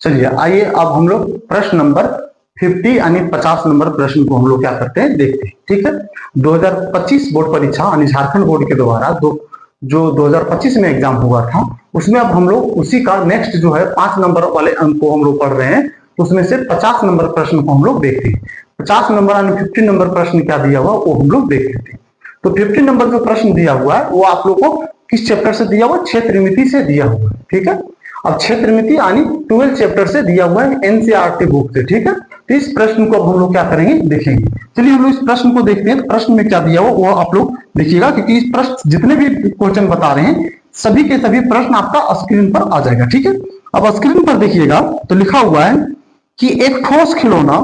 चलिए आइए अब हम लोग प्रश्न नंबर 50 यानी 50 नंबर प्रश्न को हम लोग क्या करते हैं देखते हैं। ठीक है, 2025 बोर्ड परीक्षा यानी झारखंड बोर्ड के द्वारा जो 2025 में एग्जाम हुआ था उसमें अब हम लोग उसी का नेक्स्ट जो है 5 नंबर वाले अंक को हम लोग पढ़ रहे हैं, तो उसमें से 50 नंबर प्रश्न को हम लोग देखते हैं। 50 नंबर यानी 50 नंबर प्रश्न क्या दिया हुआ वो हम लोग देख लेते हैं। तो 50 नंबर जो प्रश्न दिया हुआ है वो आप लोग को किस चैप्टर से दिया हुआ? क्षेत्रमिति से दिया हुआ है। ठीक है, अब क्षेत्रमिति यानी 12 चैप्टर से दिया हुआ है एनसीईआरटी बुक से। ठीक है, तो इस प्रश्न को अब हम लोग क्या करेंगे देखेंगे। चलिए हम लोग इस प्रश्न को देखते हैं। प्रश्न में क्या दिया हुआ वो आप लोग देखिएगा, क्योंकि इस प्रश्न जितने भी क्वेश्चन बता रहे हैं सभी के सभी प्रश्न आपका स्क्रीन पर आ जाएगा। ठीक है, अब स्क्रीन पर देखिएगा तो लिखा हुआ है कि एक ठोस खिलौना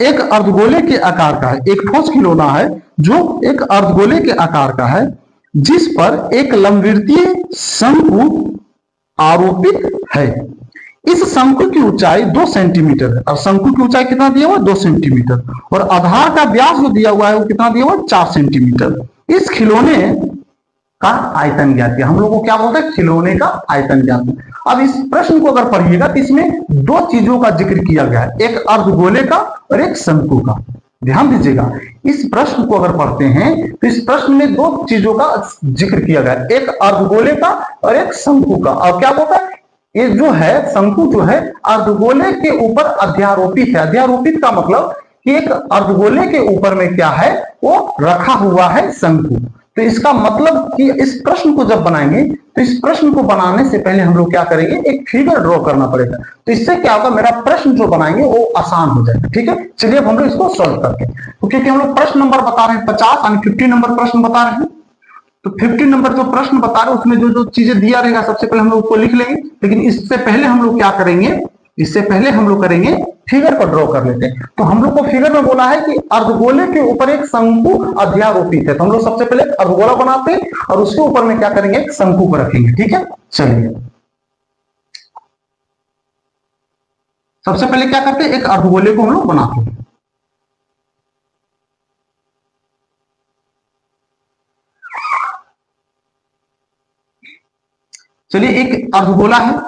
एक अर्धगोले के आकार का है। एक ठोस खिलौना है जो एक अर्धगोले के आकार का है जिस पर एक लंबवृत्तीय शंकु आरोपित है। इस शंकु की ऊंचाई 2 सेंटीमीटर है। और शंकु की ऊंचाई कितना दिया हुआ? 2 सेंटीमीटर। और आधार का व्यास जो दिया हुआ है वो कितना दिया हुआ? 4 सेंटीमीटर। इस खिलौने का आयतन ज्ञात किया। हम लोग को क्या बोलते हैं? खिलौने का आयतन ज्ञात। अब इस प्रश्न को अगर पढ़िएगा तो इसमें 2 चीजों का जिक्र किया गया है, एक अर्धगोले का और एक शंकु का। ध्यान दीजिएगा, इस प्रश्न को अगर पढ़ते हैं तो इस प्रश्न में 2 चीजों का जिक्र किया गया है, एक अर्धगोले का और एक शंकु का। और क्या बोलता है? ये जो है शंकु जो है अर्धगोले के ऊपर अध्यारोपित है। अध्यारोपित का मतलब कि एक अर्धगोले के ऊपर में क्या है वो रखा हुआ है शंकु। तो इसका मतलब कि इस प्रश्न को जब बनाएंगे तो इस प्रश्न को बनाने से पहले हम लोग क्या करेंगे, एक फिगर ड्रॉ करना पड़ेगा। तो इससे क्या होगा, मेरा प्रश्न जो बनाएंगे वो आसान हो जाएगा। ठीक है, चलिए अब हम लोग इसको सॉल्व करते हैं। तो क्योंकि हम लोग प्रश्न नंबर बता रहे हैं 50 यानी 50 नंबर प्रश्न बता रहे हैं, तो 50 नंबर जो प्रश्न बता रहे हैं उसमें जो जो चीजें दिया रहेगा सबसे पहले हम लोग उसको लिख लेंगे। लेकिन इससे पहले हम लोग क्या करेंगे, इससे पहले हम लोग करेंगे फिगर को ड्रॉ कर लेते हैं। तो हम लोग को फिगर में बोला है कि अर्धगोले के ऊपर एक शंकु अध्यारोपित है। तो हम लोग सबसे पहले अर्धगोला बनाते हैं और उसके ऊपर में क्या करेंगे, एक शंकु को रखेंगे। ठीक है, चलिए सबसे पहले क्या करते हैं, एक अर्धगोले को हम लोग बनाते हैं। चलिए एक अर्धगोला है,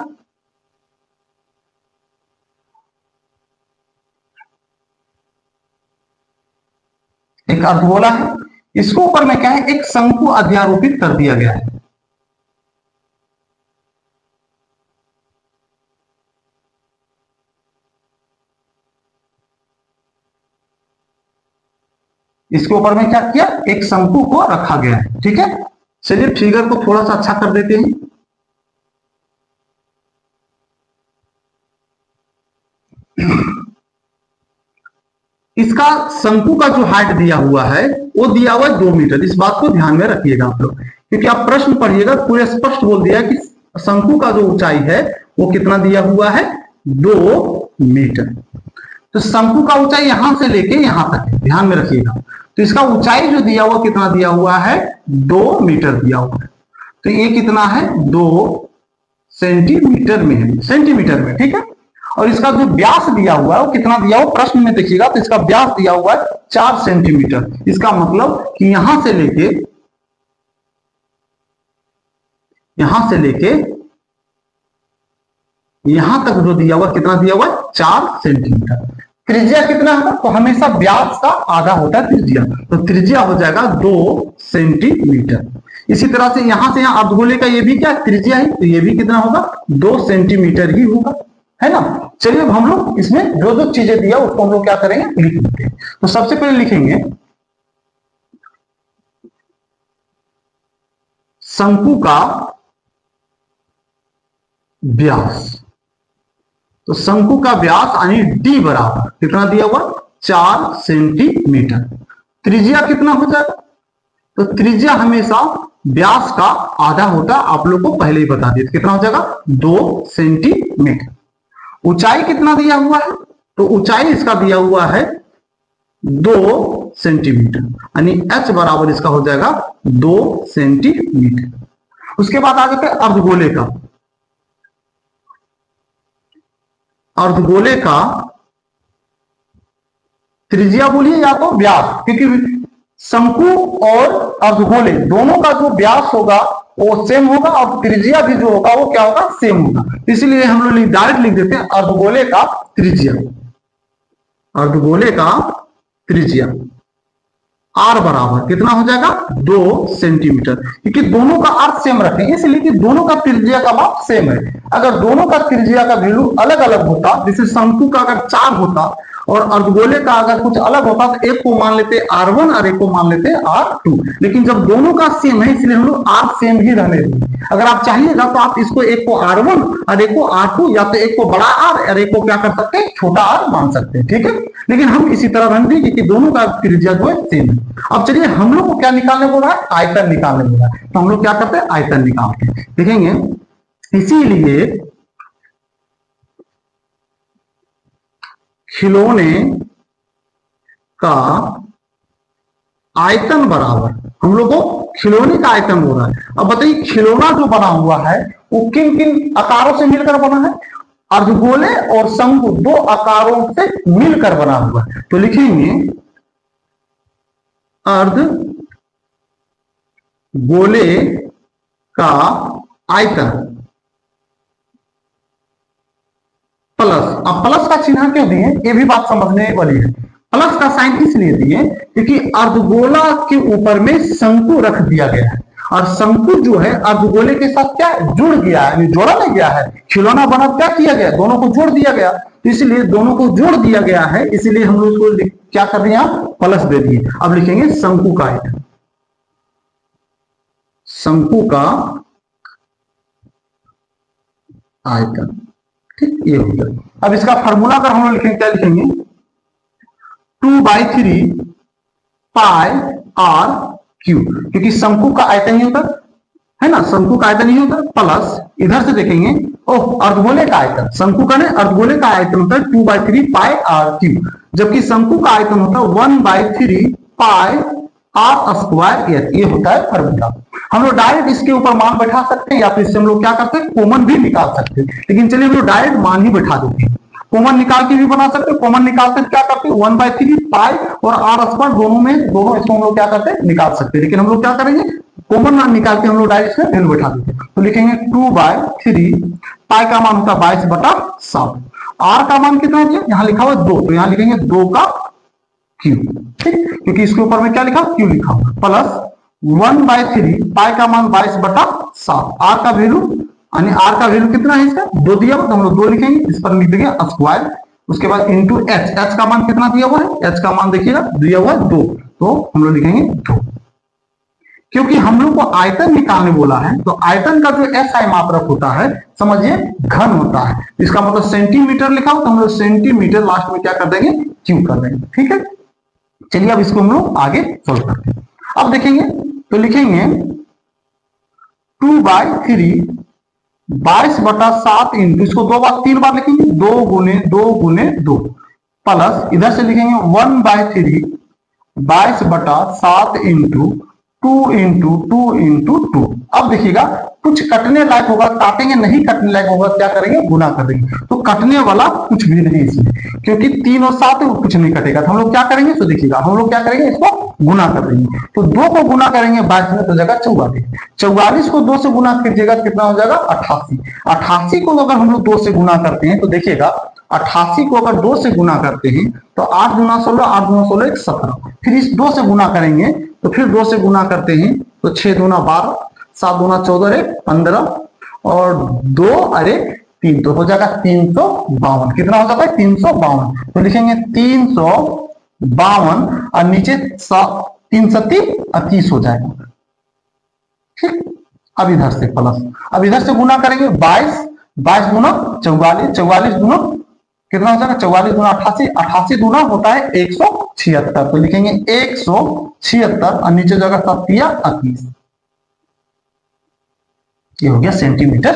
एक अर्धगोला है, इसके ऊपर में क्या है, एक शंकु अध्यारोपित कर दिया गया है। इसके ऊपर में क्या किया, एक शंकु को रखा गया है। ठीक है, चलिए फिगर को थोड़ा सा अच्छा कर देते हैं। इसका शंकु का जो हाइट दिया हुआ है वो दिया हुआ है 2 मीटर। इस बात को ध्यान में रखिएगा आप लोग, क्योंकि आप प्रश्न पढ़िएगा पूरे स्पष्ट बोल दिया है कि शंकु का जो ऊंचाई है वो कितना दिया हुआ है, 2 मीटर। तो शंकु का ऊंचाई यहां से लेके यहां तक है, ध्यान में रखिएगा। तो इसका ऊंचाई जो दिया हुआ कितना दिया हुआ है, 2 मीटर दिया हुआ है। तो ये कितना है, 2 सेंटीमीटर में है, सेंटीमीटर में। ठीक है, और इसका जो व्यास दिया हुआ है वो कितना दिया हुआ प्रश्न में देखिएगा, तो इसका व्यास दिया हुआ है 4 सेंटीमीटर। इसका मतलब कि यहां से लेके यहां तक जो दिया हुआ कितना दिया हुआ है, 4 सेंटीमीटर। त्रिज्या कितना होगा, तो हमेशा व्यास का आधा होता है त्रिज्या, तो त्रिज्या हो जाएगा 2 सेंटीमीटर। इसी तरह से यहां से यहां अर्धगोले का ये भी क्या त्रिज्या है, तो ये भी कितना होगा, 2 सेंटीमीटर ही होगा, है ना। चलिए अब हम लोग इसमें जो जो चीजें दिया उसको हम लोग क्या करेंगे, लिख लेते हैं। तो सबसे पहले लिखेंगे शंकु का व्यास। तो शंकु का व्यास यानी डी बराबर कितना दिया हुआ, 4 सेंटीमीटर। त्रिज्या कितना हो जाएगा, तो त्रिज्या हमेशा व्यास का आधा होता है, आप लोग को पहले ही बता दिया। कितना हो जाएगा, 2 सेंटीमीटर। ऊंचाई कितना दिया हुआ है, तो ऊंचाई इसका दिया हुआ है 2 सेंटीमीटर, यानी h बराबर इसका हो जाएगा 2 सेंटीमीटर। उसके बाद आ जाते हैं अर्धगोले का। अर्धगोले का त्रिज्या बोलिए या तो व्यास, क्योंकि शंकु और अर्धगोले दोनों का जो व्यास होगा वो सेम होगा और त्रिज्या भी जो होगा वो क्या होगा, सेम होगा। इसलिए हम लोग डायरेक्ट लिख देते हैं अर्धगोले का त्रिज्या, अर्धगोले का त्रिज्या आर बराबर कितना हो जाएगा 2 सेंटीमीटर, क्योंकि दोनों का अर्थ सेम रखें इसलिए कि दोनों का त्रिज्या का माप सेम है। अगर दोनों का त्रिज्या का वैल्यू अलग अलग होता, जैसे शंकु का अगर 4 होता और अर्धगोले का अगर कुछ अलग होता तो एक को मान लेते R1 और एक को मान लेते R2, लेकिन जब दोनों का सेम है इसलिए हम लोग R सेम ही रहने देंगे। अगर आप चाहिएगा तो आप इसको एक को R1 और एक को R2 या तो एक को बड़ा R और एक को क्या कर सकते हैं छोटा R मान सकते हैं, ठीक है। लेकिन हम इसी तरह रहने देंगे कि दोनों का त्रिज्या जो है सेम है। अब चलिए हम लोग को क्या निकालने बोला है, आयतन निकालने बोला है, तो हम लोग क्या करते हैं आयतन निकालते हैं, देखेंगे। इसीलिए खिलौने का आयतन बराबर, हम लोग को खिलौने का आयतन हो रहा है। अब बताइए खिलौना जो बना हुआ है वो किन किन आकारों से मिलकर बना है, अर्धगोले और शंकु दो आकारों से मिलकर बना हुआ है। तो लिखेंगे अर्धगोले का आयतन प्लस, अब प्लस का चिन्ह क्यों दिए, ये भी बात समझने वाली है। प्लस का साइन इसलिए दिए क्योंकि अर्धगोला के ऊपर में शंकु रख दिया गया है और शंकु जो है अर्धगोले के साथ क्या जुड़ गया है, यानी जोड़ा नहीं गया है। खिलौना बना क्या किया गया, दोनों को जोड़ दिया गया, इसलिए दोनों को जोड़ दिया गया है, इसलिए हम लोग इसको क्या कर दिए प्लस दे दिए। अब लिखेंगे शंकु का आयतन, शंकु का आयतन, ठीक ये हो गया। अब इसका फार्मूला अगर हम लोग लिखेंगे क्या लिखेंगे 2/3 पाई आर क्यू, क्योंकि शंकु का आयतन ही होता है ना, शंकु का आयतन ही होता है, प्लस इधर से देखेंगे अर्धगोले का आयतन, शंकु का नहीं अर्धगोले का आयतन होता है 2/3 पाई आर क्यू, जबकि शंकु का आयतन होता है 1/3 पाई आर स्क्वायर एच, ये होता है फार्मूला। हम लोग डायरेक्ट इसके ऊपर मान बैठा सकते हैं या फिर इससे हम लोग क्या करते हैं कॉमन भी निकाल सकते हैं, लेकिन चलिए हम लोग डायरेक्ट मान ही बैठा देते हैं। कॉमन निकाल के भी बना सकते हैं, कॉमन निकालते क्या करते हैं 1/3 पाई और आर स्क्वायर दोनों इसको हम लोग क्या करते हैं निकाल सकते हैं, लेकिन हम लोग क्या करेंगे कॉमन निकाल के हम लोग डायरेक्ट इसमें वैल्यू बैठा देते हैं। तो लिखेंगे 2/3 पाई का मान होता है 22/7, आर का मान कितना है यहाँ लिखा हुआ 2, तो यहाँ लिखेंगे 2 का क्यू, ठीक, क्योंकि इसके ऊपर में क्या लिखा क्यू लिखा हुआ, प्लस 1/3 पाई का मान 22/7, आर का वैल्यू यानी आर का वैल्यू कितना है इसका 2 दिया हुआ, तो हम लोग 2 लिखेंगे, इस पर लिख देंगे स्क्वायर, उसके बाद इंटू एच, एच का मान कितना दिया हुआ है, एच का मान देखिएगा दिया हुआ है 2, तो हम लोग लिखेंगे 2। क्योंकि हम लोग को आयतन निकालने बोला है तो आयतन का जो एसआई मात्रक होता है समझिए घन होता है, इसका मतलब सेंटीमीटर लिखा हो तो हम लोग सेंटीमीटर लास्ट में क्या कर देंगे क्यू कर देंगे, ठीक है। चलिए अब इसको हम लोग आगे सोल्व करते हैं। अब देखेंगे तो लिखेंगे 2/3 22/7 इंटू, इसको 3 बार लिखेंगे 2 प्लस इधर से लिखेंगे 1/3 22/7 इंटू 2 अब देखिएगा कुछ कटने लायक होगा काटेंगे, नहीं कटने लायक होगा क्या करेंगे गुना कर देंगे, तो कटने वाला कुछ भी नहीं इसमें, क्योंकि 3 और 7 कुछ नहीं कटेगा, तो हम लोग क्या करेंगे तो देखिएगा हम लोग क्या करेंगे इसको गुना कर देंगे, तो 2 को गुना करेंगे 22 में तो जगह 44 को 2 से गुना कीजिएगा कितना हो जाएगा 88 को अगर हम लोग 2 से गुना करते हैं तो देखिएगा 88 को अगर 2 से गुना करते हैं तो 8 दूना 16, 8 दूना 16 17, फिर इस 2 से गुना करेंगे तो फिर 2 से गुना करते हैं तो 6 दूना 12, 7 दूना 14 15 और 2 अरे 3, तो हो जाएगा 352, कितना हो जाता है 352, तो लिखेंगे 352 और नीचे 3 सत्ती 30 हो जाएगा, ठीक। अब इधर से प्लस, अब इधर से गुना करेंगे 22 दूना 44 दूना कितना हो जाएगा 44 दूना 88 दूना होता है 176, तो लिखेंगे 176 और नीचे जगह 30 ये हो गया सेंटीमीटर।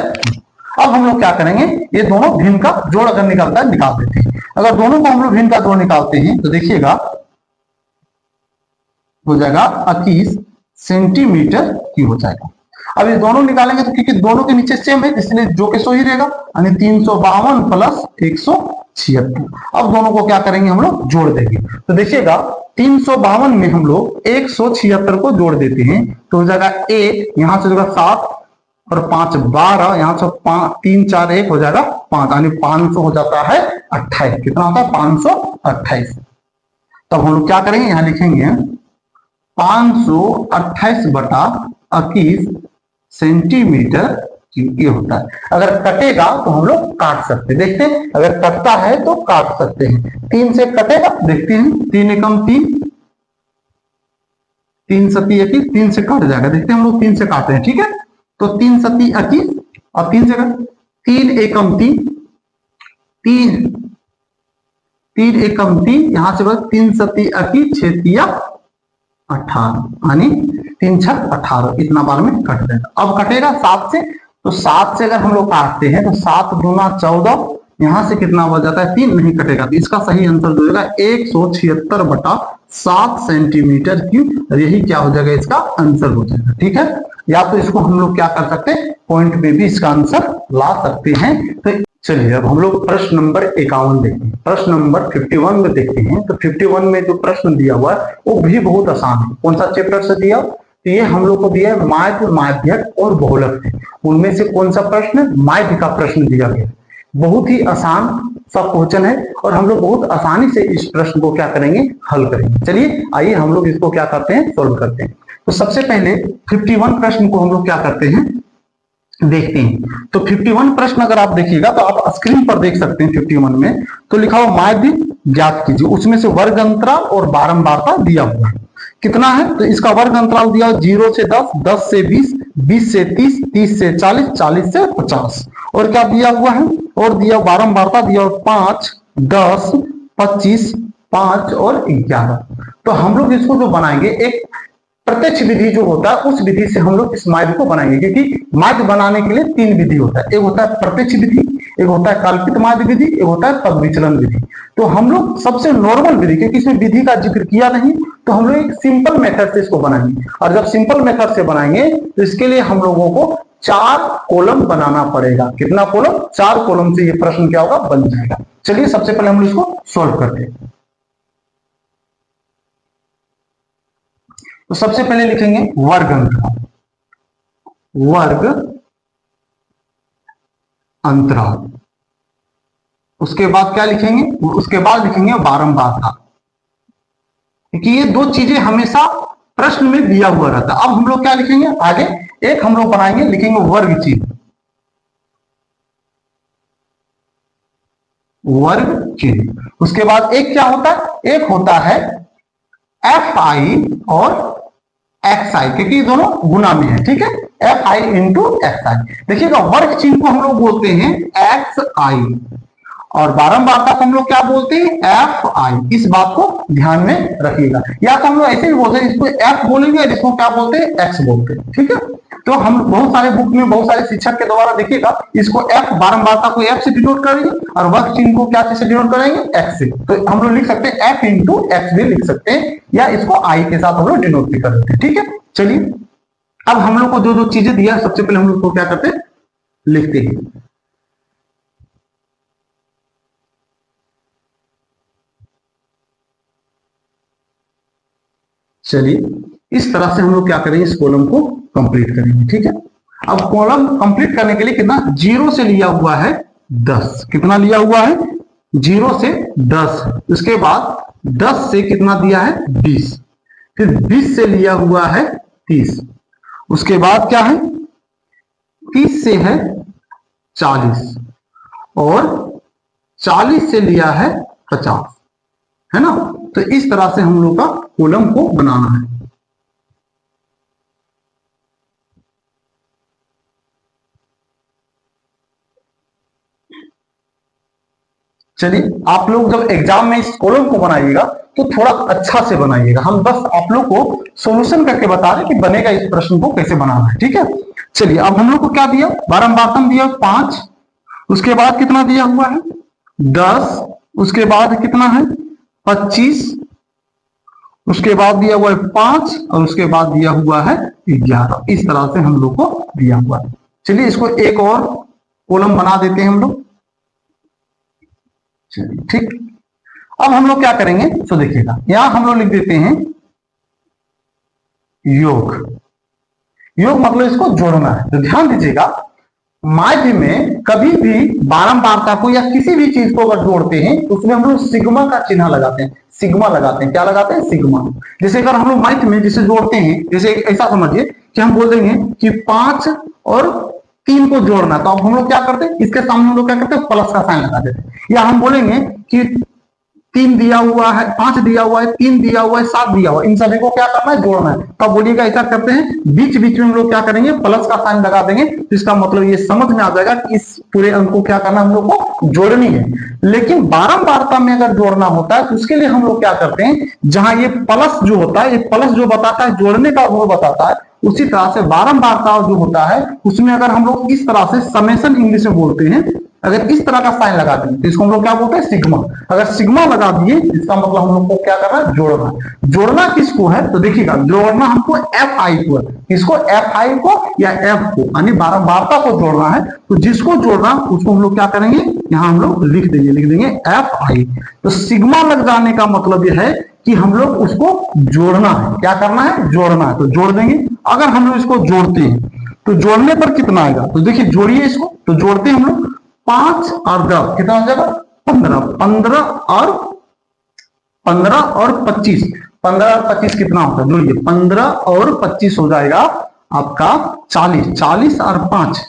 अब हम लोग क्या करेंगे ये दोनों भिन्न का जोड़ अगर निकलता है निकाल देते हैं, अगर दोनों को हम लोग भिन्न का जोड़ निकालते हैं तो देखिएगा हो जाएगा 21 सेंटीमीटर की हो जाएगा। अब ये दोनों निकालेंगे तो क्योंकि दोनों के नीचे सेम है इसलिए जो के सो ही रहेगा, यानी 352 प्लस 176 76। अब दोनों को क्या करेंगे हम लोग, जोड़ देंगे। तो देखिएगा 352 में हम लोग 176 को जोड़ देते हैं तो हो जाएगा 1, यहां से हो जाएगा 7 और 5 12, यहां से 3 4 1 हो जाएगा 5, यानी 500 हो जाता है 28। कितना होता है, 528। तब हम लोग क्या करेंगे, यहां लिखेंगे 528 बटा 21 सेंटीमीटर ये होता है। अगर कटेगा तो हम लोग काट सकते हैं, देखते हैं अगर कटता है तो काट सकते हैं। 3 से कटेगा, देखते हैं 3 एकम 3, 3 सती 21, 3 से कट जाएगा, देखते हैं हम लोग 3 से काटते हैं, ठीक है। तो 3 सती 21 और 3 से 3 एकम 3, 3 एकम 3, यहां से बस 3 सती 21 6 तिया 18, यानी 3 छक 18, इतना बार में कट जाएगा। अब कटेगा 7 से, तो 7 से अगर हम लोग काटते हैं तो 7 दूना 14, यहां से कितना बच जाता है 3, नहीं कटेगा। तो इसका सही आंसर जो होगा 176 बटा 7 सेंटीमीटर क्यूब, यही क्या हो जाएगा, इसका आंसर हो जाएगा, ठीक है। या तो इसको हम लोग क्या कर सकते हैं, पॉइंट में भी इसका आंसर ला सकते हैं। तो चलिए अब हम लोग प्रश्न नंबर 51 देखते हैं। प्रश्न नंबर 51 में देखते हैं। तो 51 में जो प्रश्न दिया हुआ है वो भी बहुत आसान है। कौन सा चैप्टर से दिया, तो ये हम लोग को दिया है माध्य, माध्यक और बहुलक से। उनमें से कौन सा प्रश्न, माध्य का प्रश्न दिया गया। बहुत ही आसान सा क्वेश्चन है और हम लोग बहुत आसानी से इस प्रश्न को क्या करेंगे, हल करेंगे। चलिए आइए हम लोग इसको क्या करते हैं, सोल्व करते हैं। तो सबसे पहले 51 प्रश्न को हम लोग क्या करते हैं, देखते हैं। तो 51 प्रश्न अगर आप देखिएगा तो आप स्क्रीन पर देख सकते हैं। 51 में तो लिखा हुआ माध्य ज्ञात कीजिए, उसमें से वर्ग अंतराल और बारंबारता दिया हुआ है। कितना है, तो इसका वर्ग अंतराल दिया 0 से 10, 10 से 20, 20 से 30, 30 से 40, 40 से 50। और क्या दिया हुआ है, और दिया बारंबारता दिया 5, 10, 25, 5 और 11। तो हम लोग इसको जो बनाएंगे, एक प्रत्यक्ष विधि जो होता है उस विधि से हम लोग इस माध्य को बनाएंगे, क्योंकि माध्य बनाने के लिए 3 विधि होता है। एक होता है प्रत्यक्ष विधि, एक होता है कल्पित माध्य विधि, एक होता है पद विचलन विधि। तो हम लोग सबसे नॉर्मल विधि, क्योंकि इसमें विधि का जिक्र किया नहीं, तो हम लोग एक सिंपल मेथड से इसको बनाएंगे। और जब सिंपल मेथड से बनाएंगे तो इसके लिए हम लोगों को 4 कॉलम बनाना पड़ेगा। कितना कॉलम, 4 कॉलम से ये प्रश्न क्या होगा, बन जाएगा। चलिए सबसे पहले हम इसको सॉल्व करते हैं। तो सबसे पहले लिखेंगे वर्ग अंतराल, वर्ग अंतराल। उसके बाद क्या लिखेंगे, उसके बाद लिखेंगे बारंबारता, क्योंकि ये 2 चीजें हमेशा प्रश्न में दिया हुआ रहता है। अब हम लोग क्या लिखेंगे आगे, एक हम लोग बनाएंगे, लिखेंगे वर्ग चिन्ह, वर्ग चिन्ह। उसके बाद एक क्या होता है, एक होता है Fi और xi, क्योंकि दोनों गुना में है, ठीक है। Fi into xi। देखिएगा वर्ग चिन्ह को हम लोग बोलते हैं xi और बारंबारता को हम लोग क्या बोलते हैं, fi। इस बात को ध्यान में रखिएगा। या तो हम लोग ऐसे भी बोलते हैं, इसको f बोलेंगे और इसको क्या बोलते हैं, x बोलते हैं, ठीक है। तो हम बहुत सारे बुक में, बहुत सारे शिक्षक के द्वारा देखिएगा, इसको f, बारंबारता को f से डिनोट करेंगे और वर्ग चिन्ह को क्या से डिनोट करेंगे, x से। तो हम लोग लिख सकते हैं f इंटू x भी लिख सकते हैं, या इसको i के साथ हम लोग डिनोट भी कर देते हैं, ठीक है। चलिए अब हम लोग को जो जो चीजें दिया, सबसे पहले हम लोग को क्या करते हैं, लिखते हैं। चलिए इस तरह से हम लोग क्या करेंगे, इस कॉलम को कंप्लीट करेंगे, ठीक है। अब कॉलम कंप्लीट करने के लिए कितना, 0 से लिया हुआ है 10, कितना लिया हुआ है, 0 से 10। उसके बाद 10 से कितना दिया है, 20, फिर 20 से लिया हुआ है 30। उसके बाद क्या है, 30 से है 40 और 40 से लिया है 50, है ना। तो इस तरह से हम लोग का कॉलम को बनाना है। चलिए आप लोग जब एग्जाम में इस कॉलम को बनाइएगा तो थोड़ा अच्छा से बनाइएगा। हम बस आप लोग को सॉल्यूशन करके बता रहे कि बनेगा इस प्रश्न को कैसे बनाना है, ठीक है। चलिए अब हम लोग को क्या दिया, बारंबारता दिया 5, उसके बाद कितना दिया हुआ है 10, उसके बाद कितना है 25, उसके बाद दिया हुआ है 5 और उसके बाद दिया हुआ है 11। इस तरह से हम लोग को दिया हुआ है। चलिए इसको एक और कॉलम बना देते हैं हम लोग। चलिए ठीक। अब हम लोग क्या करेंगे, तो देखिएगा यहां हम लोग लिख देते हैं योग। योग मतलब इसको जोड़ना है। तो ध्यान दीजिएगा, माध्य में कभी भी बारंबारता को या किसी भी चीज को अगर जोड़ते हैं तो उसमें हम लोग सिग्मा का चिन्ह लगाते हैं, सिग्मा लगाते हैं। क्या लगाते हैं? सिग्मा। जैसे अगर हम लोग माध्य में जिसे जोड़ते हैं, जैसे ऐसा समझिए कि हम बोल देंगे कि 5 और 3 को जोड़ना, तो अब हम लोग क्या करते हैं, इसके सामने हम लोग क्या करते हैं, प्लस का साइन लगा देते हैं। या हम बोलेंगे कि 3 दिया हुआ है, 5 दिया हुआ है, 3 दिया हुआ है, 7 दिया हुआ है, इन सभी को क्या करना है, जोड़ना है। तो बोलिएगा ऐसा करते हैं, बीच बीच में हम लोग क्या करेंगे, प्लस का साइन लगा देंगे। तो इसका मतलब ये समझ में आ जाएगा कि इस पूरे अंक को क्या करना है, हम लोग को जोड़नी है। लेकिन बारंबारता में अगर जोड़ना होता है तो उसके लिए हम लोग क्या करते हैं, जहां ये प्लस जो होता है, ये प्लस जो बताता है जोड़ने का वो बताता है, उसी तरह से बारंबारता जो होता है उसमें अगर हम लोग इस तरह से समेशन इंग्लिश में बोलते हैं, अगर इस तरह का साइन लगा दें तो इसको हम लोग क्या बोलते हैं, सिग्मा। अगर सिग्मा लगा दिए इसका मतलब हम लोग को क्या करना है, जोड़ना। जोड़ना किसको है, तो देखिएगा जोड़ना हमको एफ आई को है। इसको एफ आई को या एफ को यानी बारंबारता को जोड़ना है। तो जिसको जोड़ना उसको हम लोग क्या करेंगे, यहां हम लोग लिख देंगे एफ आई। तो सिग्मा लग जाने का मतलब यह है कि हम लोग उसको जोड़ना है। क्या करना है, जोड़ना है। तो जोड़ देंगे। अगर हम लोग इसको जोड़ते हैं तो जोड़ने पर कितना आएगा, तो देखिए जोड़िए इसको। तो जोड़ते हैं हम लोग 5 और 10 कितना हो जाएगा, 15। 15 और 25, 15 और 25 कितना होता है, जोड़िए 15 और 25 हो जाएगा आपका 40। 40 और 5,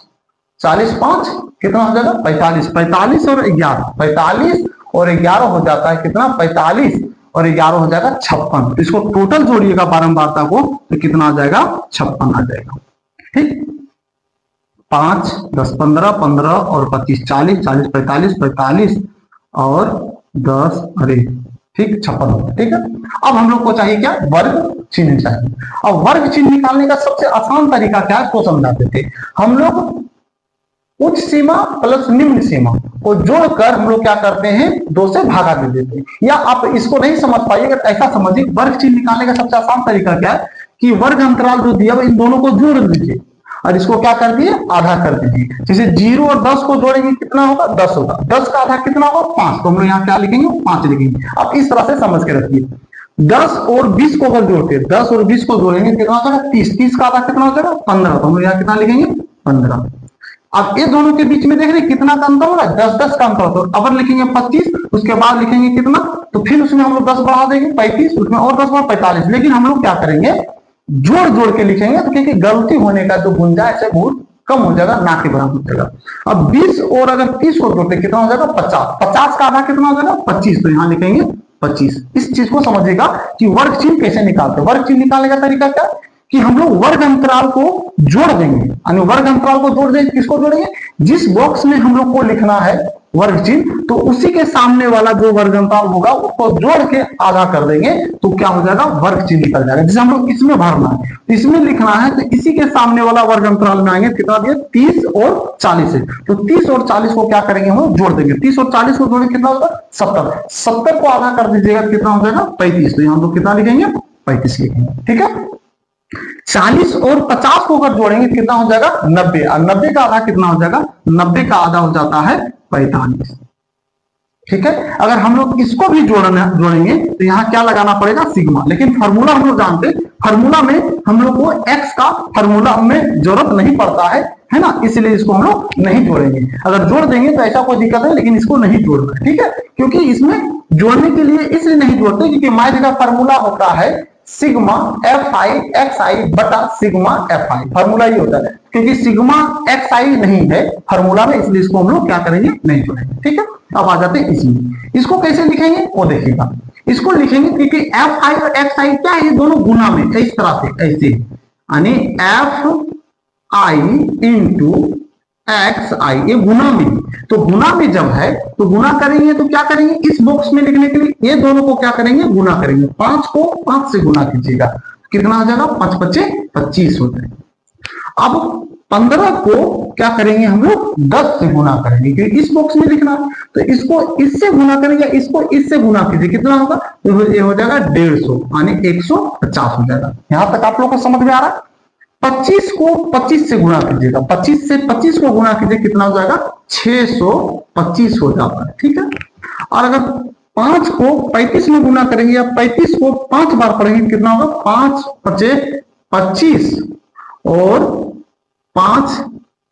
40 5 कितना हो जाएगा, 45। 45 और 11, 45 और 11 हो जाता है कितना, 45 और 11 हो जाएगा 56। तो इसको टोटल जोड़िएगा बारंबारता को तो कितना आ जाएगा, 56 आ जाएगा। ठीक, 5 10 15, 15 और 25 40, 40 45, 45 और 10 अरे ठीक 56। ठीक है। अब हम लोग को चाहिए क्या, वर्ग चिन्ह चाहिए। अब वर्ग चिन्ह निकालने का सबसे आसान तरीका क्या है, इसको समझाते थे हम लोग। उच्च सीमा प्लस निम्न सीमा को जोड़कर हम लोग क्या करते हैं, 2 से भागा दे देते हैं। या आप इसको नहीं समझ पाइए, अगर ऐसा समझिए, वर्ग चिन्ह निकालने का सबसे आसान तरीका क्या है कि वर्ग अंतराल जो दिया इन दोनों को जोड़ दीजिए और इसको क्या कर दिए, आधा कर दीजिए। जैसे 0 और 10 को जोड़ेंगे कितना होगा, 10 होगा। 10 का आधा कितना होगा, 5। तो हम लोग यहाँ क्या लिखेंगे, 5 लिखेंगे। अब इस तरह से समझ के रखिए। 10 और 20 को अगर जोड़ते हैं, 10 और 20 को जोड़ेंगे कितना हो जाएगा, 30। 30 का आधा कितना हो जाएगा, 15। तो हम लोग यहाँ कितना लिखेंगे, 15। अब ये दोनों के बीच में देख रहे कितना का अंतर हो रहा है, 10-10 का अंतर। तो अब लिखेंगे 25, उसके बाद लिखेंगे कितना, तो फिर उसमें हम लोग 10 बढ़ा देंगे 35, उसमें और 10 बढ़ा 45। लेकिन हम लोग क्या करेंगे, जोड़ जोड़ के लिखेंगे, तो क्योंकि गलती होने का जो गुंजाइश है बहुत कम हो जाएगा, ना के बराबर हो जाएगा। अब 20 और अगर 30 को जोड़ते कितना हो जाएगा, 50। 50 का आधा कितना हो जाएगा, 25। तो यहाँ लिखेंगे 25। इस चीज को समझिएगा कि वर्ग चिन्ह कैसे निकालते हैं। वर्ग चिन्ह निकालने का तरीका क्या कि हम लोग वर्ग अंतराल को जोड़ देंगे, यानी वर्ग अंतराल को जोड़ देंगे। किसको जोड़ेंगे, जिस बॉक्स में हम लोग को लिखना है वर्ग चिन्ह, तो उसी के सामने वाला जो वर्ग अंतराल होगा उसको जोड़ के आधा कर देंगे, तो क्या हो जाएगा, वर्ग चिन्ह निकल जाएगा। जैसे हम लोग इसमें भरना है, इसमें लिखना है, तो इसी के सामने वाला वर्ग अंतराल में आएंगे, कितना दिया, 30 और 40 है। तो 30 और 40 को क्या करेंगे, हम जोड़ देंगे। 30 और 40 को जोड़ेंगे कितना होगा, 70। 70 को आधा कर दीजिएगा, कितना हो जाएगा, 35। तो यहाँ लोग कितना लिखेंगे, 35 लिखेंगे। ठीक है। 40 और 50 को अगर जोड़ेंगे कितना हो जाएगा, 90। और 90 का आधा कितना हो जाएगा, 90 का आधा हो जाता है 45। ठीक है। अगर हम लोग इसको भी जोड़ेंगे तो यहाँ क्या लगाना पड़ेगा, सिग्मा। लेकिन फार्मूला हम लोग जानते, फार्मूला में हम लोग को एक्स का फार्मूला में जरूरत नहीं पड़ता है ना, इसलिए इसको हम लोग नहीं जोड़ेंगे। अगर जोड़ देंगे तो ऐसा कोई दिक्कत है, लेकिन इसको नहीं जोड़ना है। ठीक है। क्योंकि इसमें जोड़ने के लिए इसलिए नहीं जोड़ते क्योंकि माध्य का फार्मूला होता है सिग्मा एफ आई एक्स आई बटा सिग्मा एफ आई। फार्मूला ही होता है, क्योंकि सिग्मा एक्स आई नहीं है फार्मूला में, इसलिए इसको हम लोग क्या करेंगे, नहीं जोड़ेंगे। ठीक है। अब आ जाते हैं इसमें, इसको कैसे लिखेंगे वो देखिएगा। इसको लिखेंगे क्योंकि एफ आई और एक्स आई क्या है, ये दोनों गुना में, इस तरह से ऐसे, यानी एफ आई इंटू एक्स आई, ये गुना में। तो गुना में जब है तो गुना करेंगे तो क्या करेंगे, इस बॉक्स में लिखने के लिए ये दोनों को क्या करेंगे, गुना करेंगे। 5 को 5 से गुना कीजिएगा, कितना हो जाएगा, 5 5 25 हो जाएगा। अब 15 को क्या करेंगे, हम लोग 10 से गुना करेंगे, क्योंकि इस बॉक्स में लिखना है। तो इसको इससे गुना करेंगे, इसको इससे गुना कीजिए, कितना होगा, तो ये हो जाएगा 150, यानी 150 हो जाएगा। यहां तक आप लोग को समझ में आ रहा है। 25 को 25 से गुणा कीजिएगा, 25 से 25 को गुणा कीजिए, कितना हो जाएगा, 625 हो जाता है। ठीक है। और अगर 5 को 35 में गुना करेंगे या 35 को 5 बार पढ़ेंगे कितना होगा, 5 पचे 25 और 5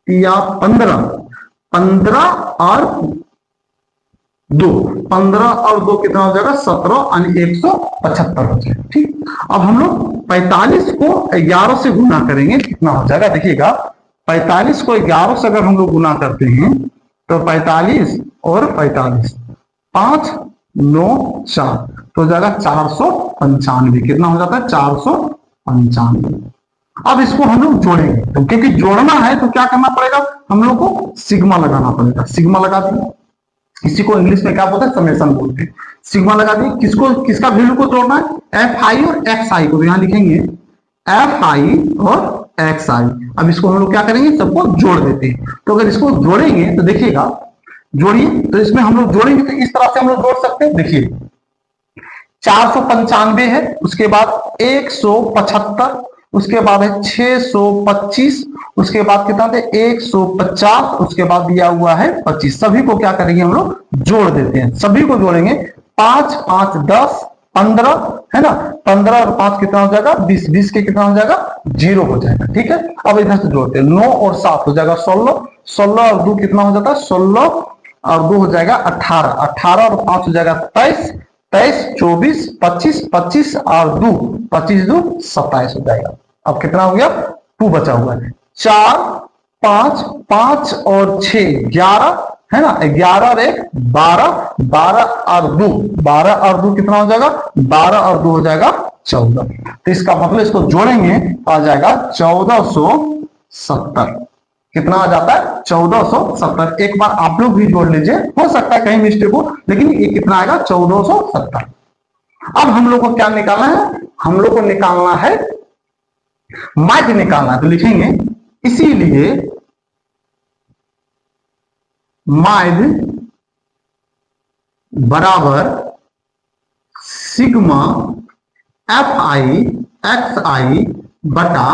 या 15, 15 और 2, 15 और 2 कितना हो जाएगा 17 यानी 175 हो जाएगा। ठीक, अब हम लोग 45 को 11 से गुना करेंगे, कितना हो जाएगा देखिएगा, 45 को 11 से अगर हम लोग गुना करते हैं तो 45 और 45 5 9 4 तो हो जाएगा 495, कितना हो जाता है 495। अब इसको हम लोग जोड़ेंगे, तो क्योंकि जोड़ना है तो क्या करना पड़ेगा, हम लोग को सिग्मा लगाना पड़ेगा। सिग्मा लगा दिया, इसी को इंग्लिश में क्या बोलते हैं, समेशन बोलते हैं। सिग्मा लगा दिए, किसको किसका वैल्यू को जोड़ना है, एफ आई और एक्स आई को, तो यहां लिखेंगे एफ आई और एक्स आई। अब इसको हम लोग क्या करेंगे, सबको जोड़ देते हैं। तो अगर इसको जोड़ेंगे तो देखिएगा, जोड़िए, तो इसमें हम लोग जोड़ेंगे तो इस तरह से हम लोग जोड़ सकते हैं। देखिए 495 है, उसके बाद 175, उसके बाद है 625, उसके बाद कितना थे 150, उसके बाद दिया हुआ है 25। सभी को क्या करेंगे हम लोग जोड़ देते हैं, सभी को जोड़ेंगे। 5 5 10 15 है ना, 15 और 5 कितना हो जाएगा 20, 20 के कितना हो जाएगा 0 हो जाएगा। ठीक है, अब इधर से जोड़ते हैं, 9 और 7 हो जाएगा 16, 16 और 2 कितना हो जाता है 16 और 2 हो जाएगा 18, 18 और 5 हो जाएगा 23, 23 24 25, 25 और 2 25 2 27 हो जाएगा। अब कितना हो गया 2 बचा हुआ है, 4 5 5 और 6 11 है ना, 11 और 1 12, 12 और 2 12 और 2 कितना हो जाएगा 12 और 2 हो जाएगा 14। तो इसका मतलब इसको जोड़ेंगे तो आ जाएगा 1470। कितना आ जाता है 1470। एक बार आप लोग भी जोड़ लीजिए, हो सकता है कहीं मिस्टेक हो, लेकिन ये कितना आएगा 1470। अब हम लोग को क्या निकालना है, हम लोग को निकालना है माध्य निकालना है। तो लिखेंगे इसीलिए माध्य बराबर सिग्मा एफ आई एक्स आई बटा